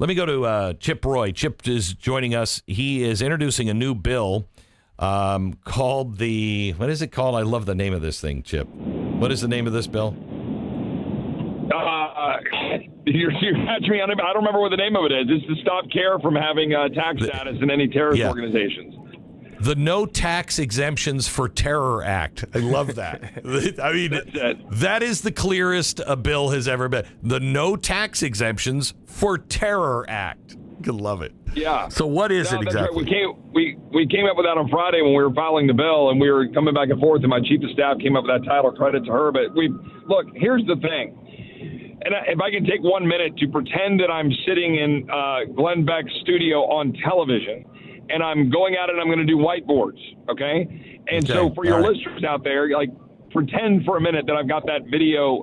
Let me go to Chip Roy. Chip is joining us. He is introducing a new bill called what is it called? I love the name of this thing, Chip. What is the name of this bill? You're catching me on it. I don't remember what the name of it is. It's to stop CARE from having tax status in any terrorist organizations. The No Tax Exemptions for Terror Act. I love that. I mean, that is the clearest a bill has ever been. The No Tax Exemptions for Terror Act. I love it. Yeah. So what is it exactly? Right. We came up with that on Friday when we were filing the bill, and we were coming back and forth, and my chief of staff came up with that title. Credit to her. But look, here's the thing. And if I can take 1 minute to pretend that I'm sitting in Glenn Beck's studio on television, and I'm going out and I'm going to do whiteboards, okay? And so for your listeners out there, like, pretend for a minute that I've got that video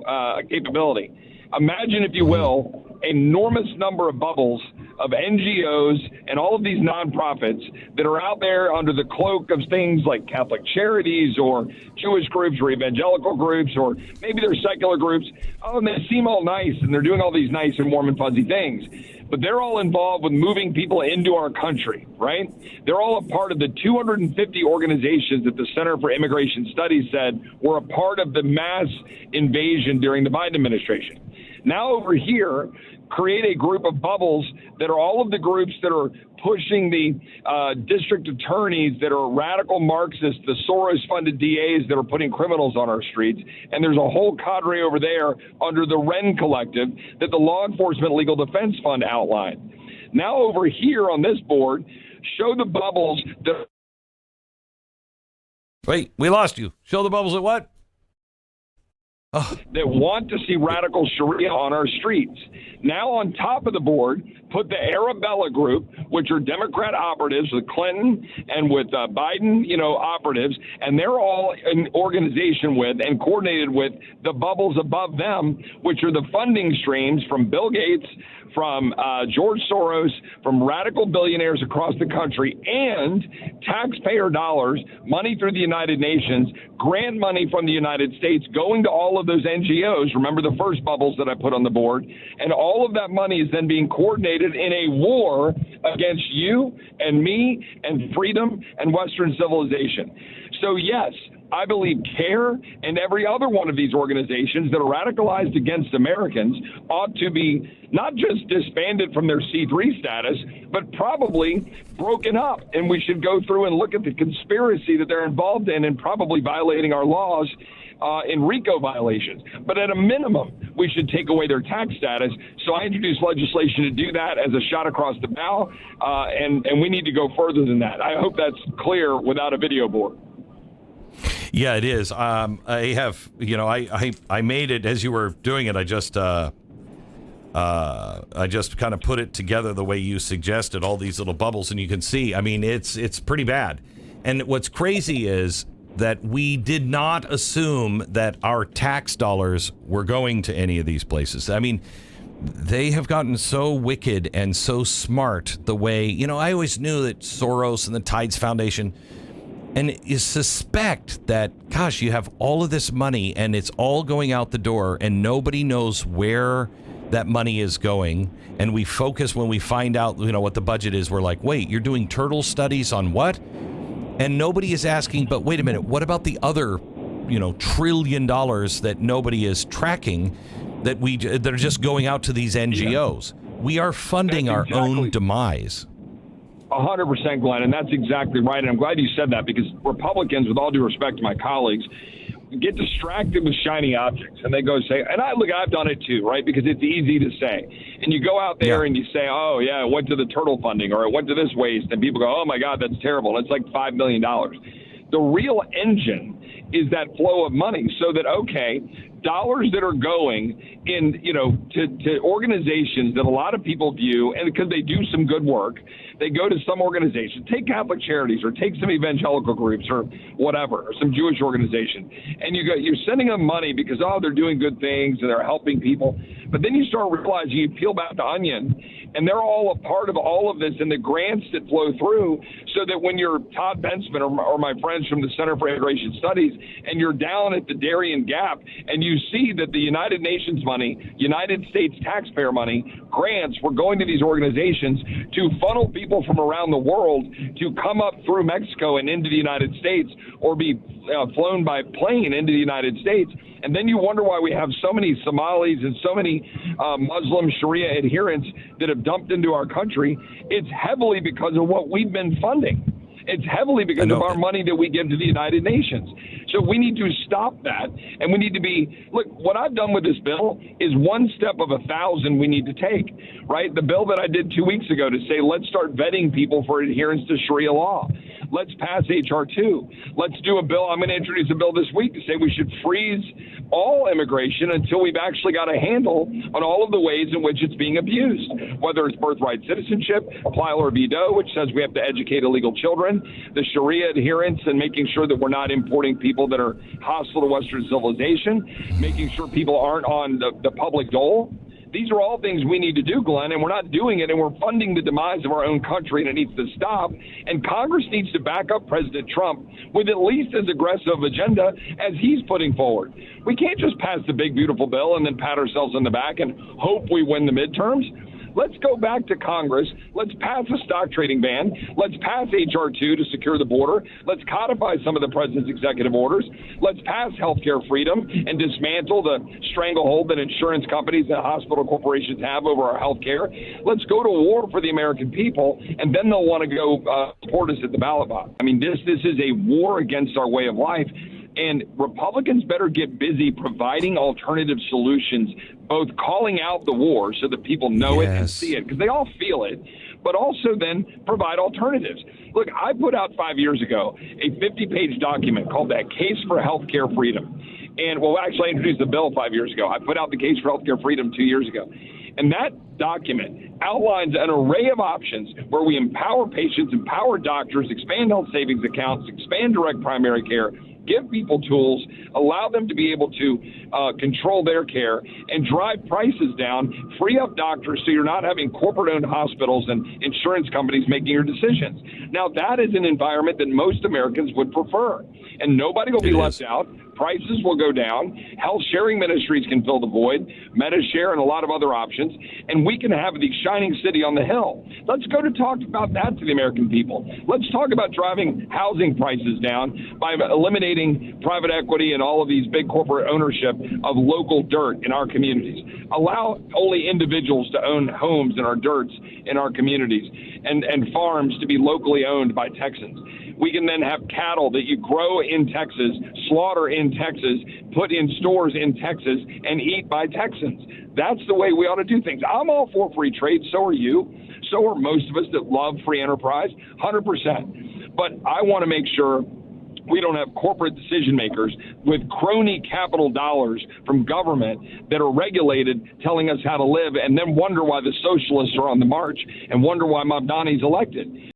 capability. Imagine, if you will, an enormous number of bubbles of NGOs and all of these nonprofits that are out there under the cloak of things like Catholic charities or Jewish groups or evangelical groups, or maybe they're secular groups. Oh, and they seem all nice, and they're doing all these nice and warm and fuzzy things. But they're all involved with moving people into our country, right? They're all a part of the 250 organizations that the Center for Immigration Studies said were a part of the mass invasion during the Biden administration. Now over here, create a group of bubbles that are all of the groups that are pushing the district attorneys that are radical Marxists, the Soros-funded DAs that are putting criminals on our streets. And there's a whole cadre over there under the Wren Collective that the Law Enforcement Legal Defense Fund outlined. Now over here on this board, show the bubbles that... Wait, we lost you. Show the bubbles at what? That want to see radical Sharia on our streets. Now on top of the board, put the Arabella group, which are Democrat operatives with Clinton and with Biden, operatives, and they're all in organization with and coordinated with the bubbles above them, which are the funding streams from Bill Gates, from George Soros, from radical billionaires across the country, and taxpayer dollars, money through the United Nations, grant money from the United States going to all of those NGOs. Remember the first bubbles that I put on the board? And all of that money is then being coordinated in a war against you and me and freedom and Western civilization. So yes, I believe CARE and every other one of these organizations that are radicalized against Americans ought to be not just disbanded from their C3 status, but probably broken up. And we should go through and look at the conspiracy that they're involved in and probably violating our laws in RICO violations. But at a minimum, we should take away their tax status. So I introduced legislation to do that as a shot across the bow, and we need to go further than that. I hope that's clear without a video board. Yeah, it is. I have, I made it as you were doing it. I just kind of put it together the way you suggested, all these little bubbles, and you can see, I mean, it's pretty bad. And what's crazy is that we did not assume that our tax dollars were going to any of these places. I mean, they have gotten so wicked and so smart the way, I always knew that Soros and the Tides Foundation, and you suspect that, gosh, you have all of this money and it's all going out the door and nobody knows where that money is going. And we focus when we find out, what the budget is. We're like, wait, you're doing turtle studies on what? And nobody is asking, but wait a minute, what about the other, $1 trillion that nobody is tracking that are just going out to these NGOs? Yeah. We are funding our own demise. 100%, Glenn, and that's exactly right. And I'm glad you said that, because Republicans, with all due respect to my colleagues, get distracted with shiny objects, and they go say, and I've done it too, right? Because it's easy to say. And you go out there and you say, oh, yeah, it went to the turtle funding, or it went to this waste, and people go, oh, my God, that's terrible. It's like $5 million. The real engine is that flow of money, so that, okay, dollars that are going in, to organizations that a lot of people view, and because they do some good work, they go to some organization, take Catholic charities or take some evangelical groups or whatever, or some Jewish organization, and you're sending them money because, they're doing good things and they're helping people. But then you start realizing, you peel back the onion, and they're all a part of all of this and the grants that flow through, so that when you're Todd Bensman or my friends from the Center for Immigration Studies, and you're down at the Darien Gap and you see that the United Nations money, United States taxpayer money, grants were going to these organizations to funnel people from around the world to come up through Mexico and into the United States, or be flown by plane into the United States. And then you wonder why we have so many Somalis and so many Muslim Sharia adherents that have dumped into our country. It's heavily because of what we've been funding. It's heavily because of our money that we give to the United Nations. So we need to stop that. And we need to look, what I've done with this bill is one step of 1,000 we need to take, right? The bill that I did 2 weeks ago to say, let's start vetting people for adherence to Sharia law. Let's pass H.R. 2. Let's do a bill. I'm going to introduce a bill this week to say we should freeze all immigration until we've actually got a handle on all of the ways in which it's being abused, whether it's birthright citizenship, Plyler v. Doe, which says we have to educate illegal children, the Sharia adherence and making sure that we're not importing people that are hostile to Western civilization, making sure people aren't on the public dole. These are all things we need to do, Glenn, and we're not doing it, and we're funding the demise of our own country, and it needs to stop. And Congress needs to back up President Trump with at least as aggressive agenda as he's putting forward. We can't just pass the big, beautiful bill and then pat ourselves on the back and hope we win the midterms. Let's go back to Congress. Let's pass a stock trading ban. Let's pass H.R. 2 to secure the border. Let's codify some of the president's executive orders. Let's pass healthcare freedom and dismantle the stranglehold that insurance companies and hospital corporations have over our healthcare. Let's go to war for the American people, and then they'll want to go support us at the ballot box. I mean, this is a war against our way of life. And Republicans better get busy providing alternative solutions, both calling out the war so that people know it and see it, because they all feel it, but also then provide alternatives. Look, I put out 5 years ago a 50-page document called that Case for Healthcare Freedom. And, well, actually, I introduced the bill 5 years ago. I put out the Case for Healthcare Freedom 2 years ago. And that document outlines an array of options where we empower patients, empower doctors, expand health savings accounts, expand direct primary care, give people tools, allow them to be able to control their care and drive prices down, free up doctors so you're not having corporate-owned hospitals and insurance companies making your decisions. Now, that is an environment that most Americans would prefer, and nobody will be left out. Prices will go down. Health sharing ministries can fill the void, MediShare and a lot of other options, and we can have the shining city on the hill. Let's go to talk about that to the American people. Let's talk about driving housing prices down by eliminating private equity and all of these big corporate ownership of local dirt in our communities. Allow only individuals to own homes in our dirts in our communities and farms to be locally owned by Texans. We can then have cattle that you grow in Texas, slaughter in Texas, put in stores in Texas, and eat by Texans. That's the way we ought to do things. I'm all for free trade. So are you. So are most of us that love free enterprise, 100%. But I want to make sure we don't have corporate decision makers with crony capital dollars from government that are regulated telling us how to live, and then wonder why the socialists are on the march and wonder why Mamdani's elected.